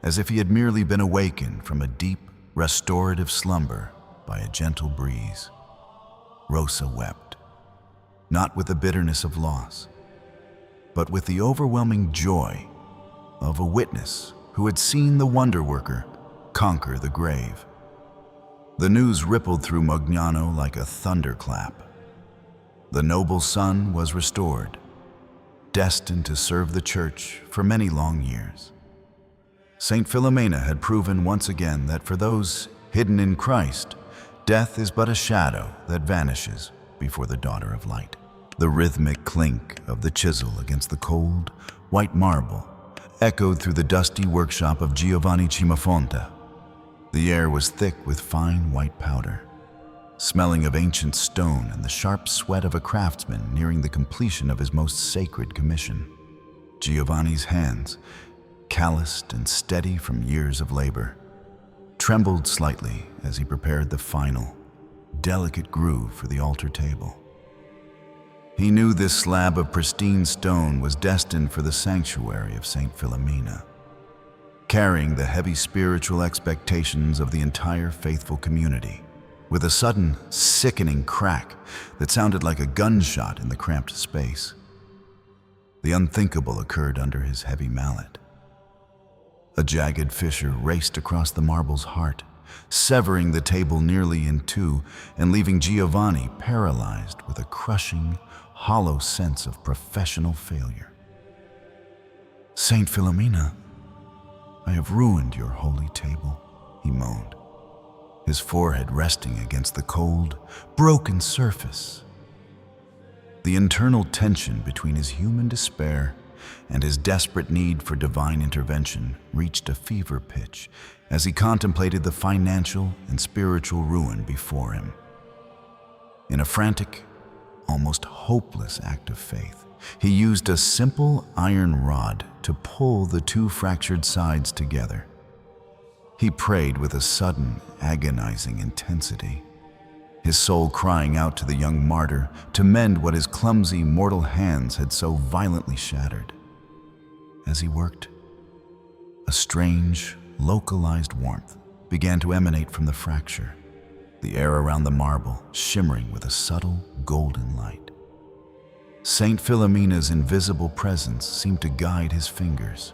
as if he had merely been awakened from a deep, restorative slumber by a gentle breeze. Rosa wept, not with the bitterness of loss, but with the overwhelming joy of a witness who had seen the wonder worker conquer the grave. The news rippled through Mugnano like a thunderclap. The noble son was restored, destined to serve the church for many long years. Saint Philomena had proven once again that for those hidden in Christ, death is but a shadow that vanishes before the daughter of light. The rhythmic clink of the chisel against the cold, white marble echoed through the dusty workshop of Giovanni Cimafonta. The air was thick with fine white powder, smelling of ancient stone and the sharp sweat of a craftsman nearing the completion of his most sacred commission. Giovanni's hands, calloused and steady from years of labor, trembled slightly as he prepared the final, delicate groove for the altar table. He knew this slab of pristine stone was destined for the sanctuary of Saint Philomena, carrying the heavy spiritual expectations of the entire faithful community. With a sudden, sickening crack that sounded like a gunshot in the cramped space, the unthinkable occurred under his heavy mallet. A jagged fissure raced across the marble's heart, severing the table nearly in two and leaving Giovanni paralyzed with a crushing, hollow sense of professional failure. "Saint Philomena, I have ruined your holy table," he moaned, his forehead resting against the cold, broken surface. The internal tension between his human despair and his desperate need for divine intervention reached a fever pitch as he contemplated the financial and spiritual ruin before him. In a frantic, almost hopeless act of faith, he used a simple iron rod to pull the two fractured sides together. He prayed with a sudden, agonizing intensity, his soul crying out to the young martyr to mend what his clumsy, mortal hands had so violently shattered. As he worked, a strange, localized warmth began to emanate from the fracture, the air around the marble shimmering with a subtle golden light. Saint Philomena's invisible presence seemed to guide his fingers,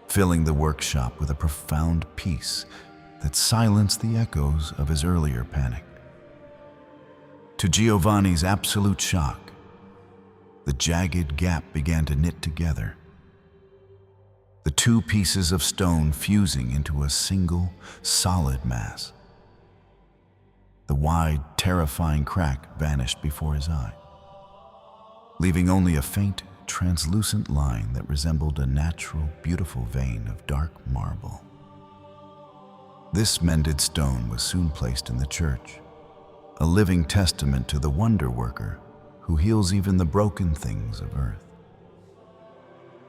filling the workshop with a profound peace that silenced the echoes of his earlier panic. To Giovanni's absolute shock, the jagged gap began to knit together, the two pieces of stone fusing into a single, solid mass. The wide, terrifying crack vanished before his eye, leaving only a faint, translucent line that resembled a natural, beautiful vein of dark marble. This mended stone was soon placed in the church, a living testament to the wonder worker who heals even the broken things of earth.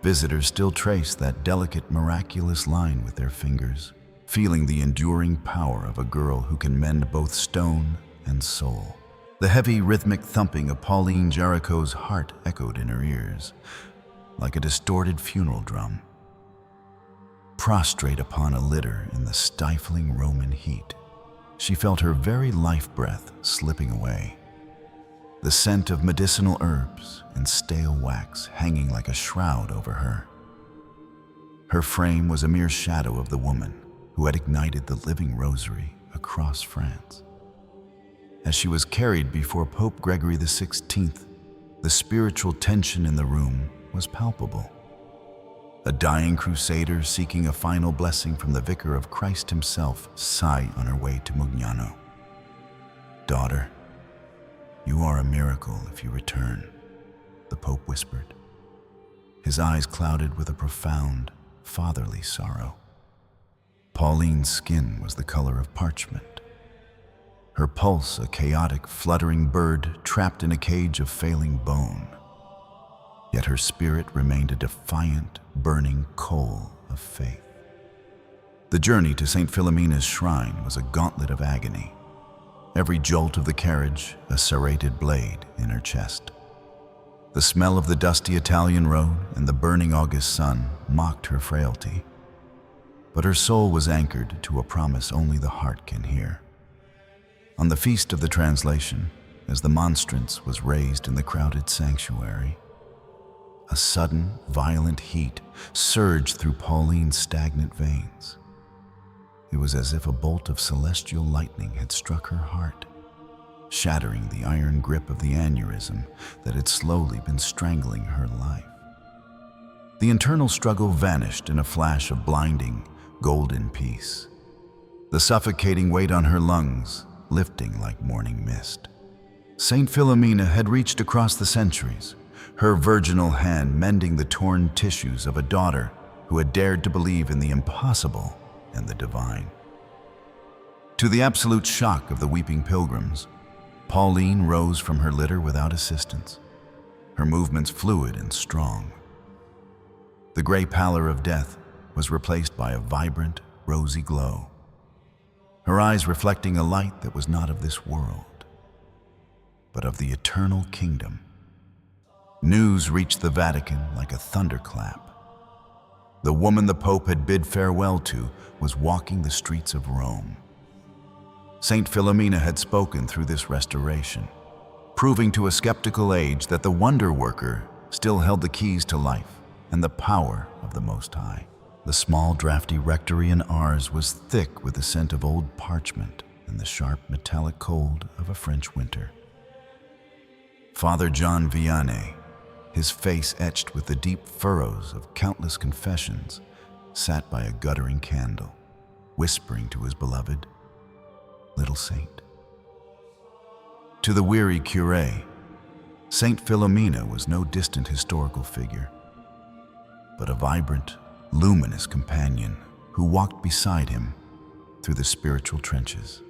Visitors still trace that delicate, miraculous line with their fingers, feeling the enduring power of a girl who can mend both stone and soul. The heavy, rhythmic thumping of Pauline Jaricot's heart echoed in her ears, like a distorted funeral drum. Prostrate upon a litter in the stifling Roman heat, she felt her very life breath slipping away, the scent of medicinal herbs and stale wax hanging like a shroud over her. Her frame was a mere shadow of the woman who had ignited the living rosary across France. As she was carried before Pope Gregory XVI, the spiritual tension in the room was palpable. A dying crusader seeking a final blessing from the Vicar of Christ himself sighed on her way to Mugnano. "Daughter, you are a miracle if you return," the Pope whispered, his eyes clouded with a profound, fatherly sorrow. Pauline's skin was the color of parchment, her pulse a chaotic, fluttering bird trapped in a cage of failing bone. Yet her spirit remained a defiant, burning coal of faith. The journey to Saint Philomena's shrine was a gauntlet of agony, every jolt of the carriage a serrated blade in her chest. The smell of the dusty Italian road and the burning August sun mocked her frailty, but her soul was anchored to a promise only the heart can hear. On the Feast of the Translation, as the monstrance was raised in the crowded sanctuary, a sudden, violent heat surged through Pauline's stagnant veins. It was as if a bolt of celestial lightning had struck her heart, shattering the iron grip of the aneurysm that had slowly been strangling her life. The internal struggle vanished in a flash of blinding, golden peace, the suffocating weight on her lungs lifting like morning mist. Saint Philomena had reached across the centuries, her virginal hand mending the torn tissues of a daughter who had dared to believe in the impossible and the divine. To the absolute shock of the weeping pilgrims, Pauline rose from her litter without assistance, her movements fluid and strong. The gray pallor of death was replaced by a vibrant, rosy glow, her eyes reflecting a light that was not of this world, but of the eternal kingdom. News reached the Vatican like a thunderclap. The woman the Pope had bid farewell to was walking the streets of Rome. Saint Philomena had spoken through this restoration, proving to a skeptical age that the wonder worker still held the keys to life and the power of the Most High. The small, drafty rectory in Ars was thick with the scent of old parchment and the sharp, metallic cold of a French winter. Father John Vianney, his face etched with the deep furrows of countless confessions, sat by a guttering candle, whispering to his beloved little saint. To the weary curé, Saint Philomena was no distant historical figure, but a vibrant, luminous companion who walked beside him through the spiritual trenches.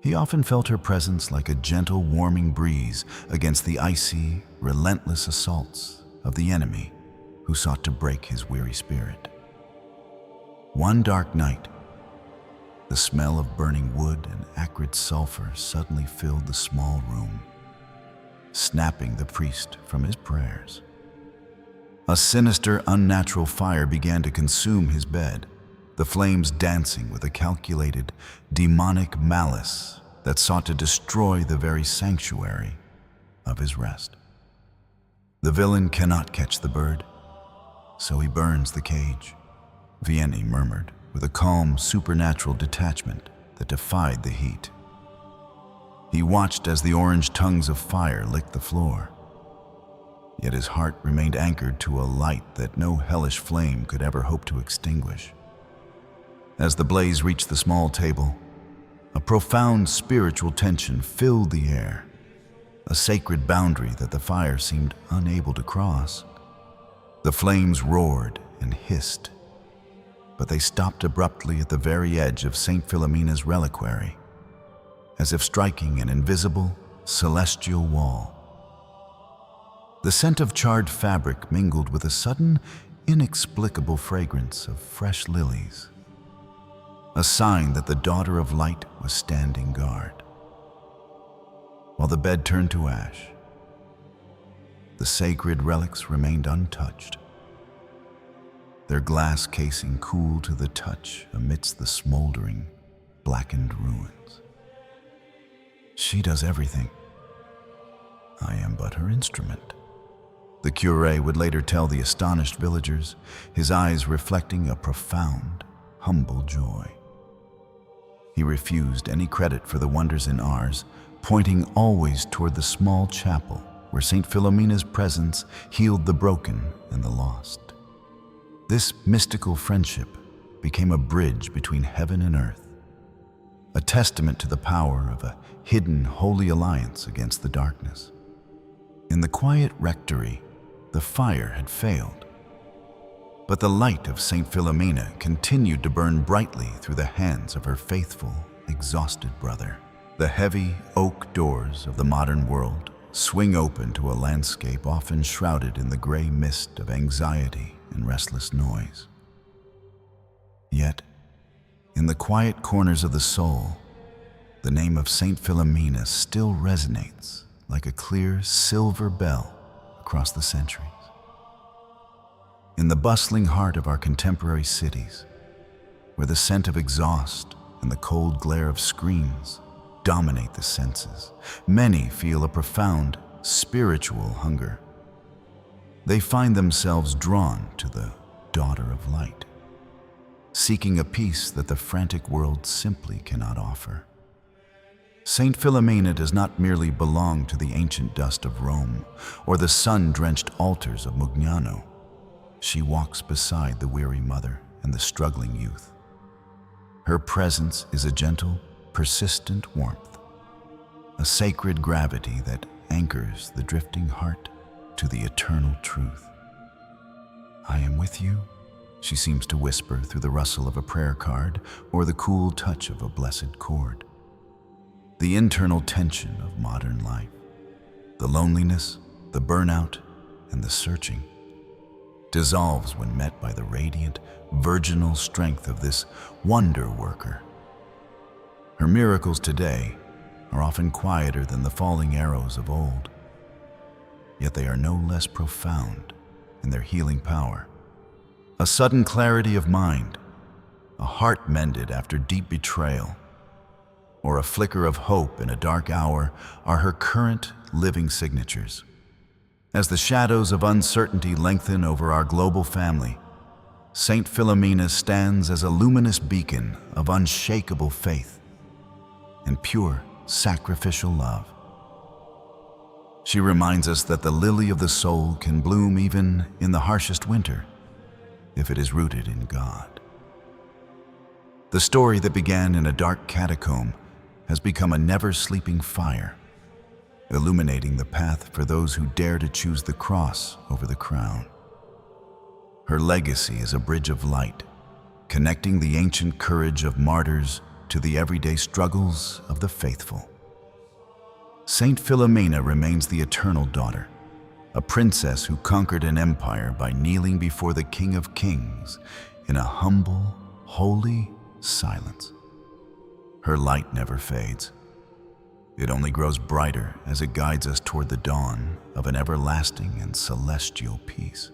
He often felt her presence like a gentle, warming breeze against the icy, relentless assaults of the enemy who sought to break his weary spirit. One dark night, the smell of burning wood and acrid sulfur suddenly filled the small room, snapping the priest from his prayers. A sinister, unnatural fire began to consume his bed, the flames dancing with a calculated, demonic malice that sought to destroy the very sanctuary of his rest. The villain cannot catch the bird, so he burns the cage, Vianney murmured with a calm, supernatural detachment that defied the heat. He watched as the orange tongues of fire licked the floor, yet his heart remained anchored to a light that no hellish flame could ever hope to extinguish. As the blaze reached the small table, a profound spiritual tension filled the air, a sacred boundary that the fire seemed unable to cross. The flames roared and hissed, but they stopped abruptly at the very edge of Saint Philomena's reliquary, as if striking an invisible, celestial wall. The scent of charred fabric mingled with a sudden, inexplicable fragrance of fresh lilies, a sign that the daughter of light was standing guard. While the bed turned to ash, the sacred relics remained untouched, their glass casing cool to the touch amidst the smoldering, blackened ruins. She does everything. I am but her instrument, the curé would later tell the astonished villagers, his eyes reflecting a profound, humble joy. He refused any credit for the wonders in Ars, pointing always toward the small chapel where Saint Philomena's presence healed the broken and the lost. This mystical friendship became a bridge between heaven and earth, a testament to the power of a hidden holy alliance against the darkness. In the quiet rectory, the fire had failed, but the light of Saint Philomena continued to burn brightly through the hands of her faithful, exhausted brother. The heavy oak doors of the modern world swing open to a landscape often shrouded in the gray mist of anxiety and restless noise. Yet, in the quiet corners of the soul, the name of Saint Philomena still resonates like a clear silver bell across the centuries. In the bustling heart of our contemporary cities, where the scent of exhaust and the cold glare of screens dominate the senses, many feel a profound spiritual hunger. They find themselves drawn to the daughter of light, seeking a peace that the frantic world simply cannot offer. Saint Philomena does not merely belong to the ancient dust of Rome or the sun-drenched altars of Mugnano. She walks beside the weary mother and the struggling youth. Her presence is a gentle, persistent warmth, a sacred gravity that anchors the drifting heart to the eternal truth. I am with you, she seems to whisper through the rustle of a prayer card or the cool touch of a blessed chord. The internal tension of modern life, the loneliness, the burnout, and the searching, dissolves when met by the radiant, virginal strength of this wonder worker. Her miracles today are often quieter than the falling arrows of old, yet they are no less profound in their healing power. A sudden clarity of mind, a heart mended after deep betrayal, or a flicker of hope in a dark hour are her current living signatures. As the shadows of uncertainty lengthen over our global family, Saint Philomena stands as a luminous beacon of unshakable faith and pure sacrificial love. She reminds us that the lily of the soul can bloom even in the harshest winter if it is rooted in God. The story that began in a dark catacomb has become a never-sleeping fire, illuminating the path for those who dare to choose the cross over the crown. Her legacy is a bridge of light, connecting the ancient courage of martyrs to the everyday struggles of the faithful. Saint Philomena remains the eternal daughter, a princess who conquered an empire by kneeling before the King of Kings in a humble, holy silence. Her light never fades. It only grows brighter as it guides us toward the dawn of an everlasting and celestial peace.